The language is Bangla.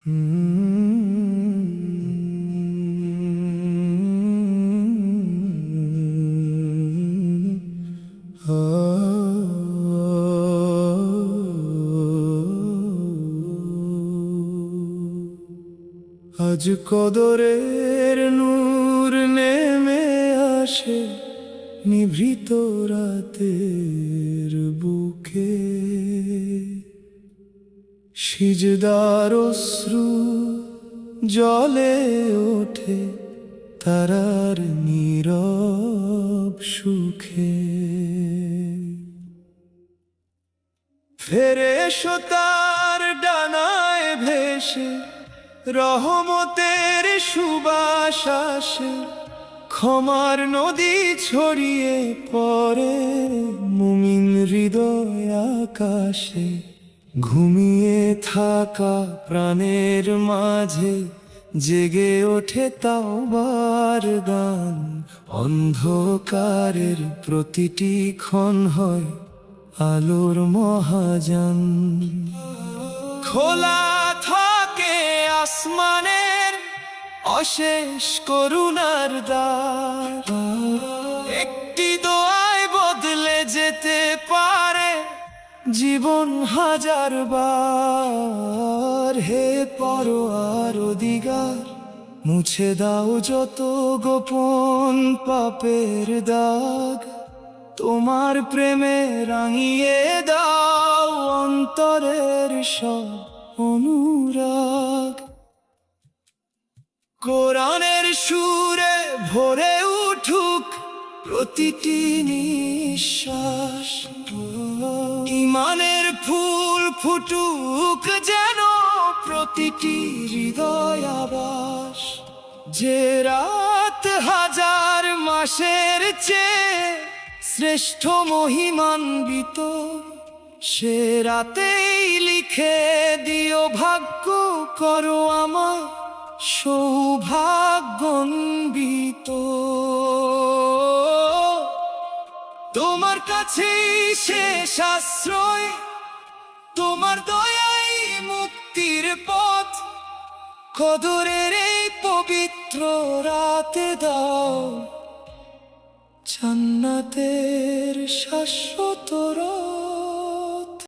আজ কদরের নূর নেমে আসে নিভৃত রাতের বুকে, সিজদার অশ্রু জলে ওঠে তারার নীরব সুখে। ফেরেশতার ডানায় ভেসে রহমতের সুবাস আসে, ক্ষমার নদী ছড়িয়ে পড়ে মুমিন হৃদয় আকাশে। ঘুমিয়ে থাকা প্রাণের মাঝে জেগে ওঠে তাওবার গান, অন্ধকারের প্রতিটি ক্ষণ হয় আলোর মহাজান। খোলা থাকে আসমানের অশেষ করুণার দ্বার, একটি দোয়ায় বদলে যেতে পারে জীবন হাজার বার। হে পরোয়ার দিগার, মুছে দাও যত গোপন পাপের দাগ, তোমার প্রেমে রাঙিয়ে দাও অন্তরের সব অনুরাগ। কোরআনের সুরে ভরে উঠুক প্রতিটি নিঃশ্বাস, ঈমানের ফুল ফুটুক যেন প্রতিটি হৃদয় আবাস। যে রাত হাজার মাসের চেয়ে শ্রেষ্ঠ মহিমান্বিত, সে রাতেই লিখে দিও ভাগ্য, করো আমার সৌভাগ্যান্বিত। তোমার কাছেই শেষ আশ্রয়, তোমার দয়াই মুক্তির পথ। কদরের এই পবিত্র রাতে দাও জান্নাতের শাশ্বত রহমত।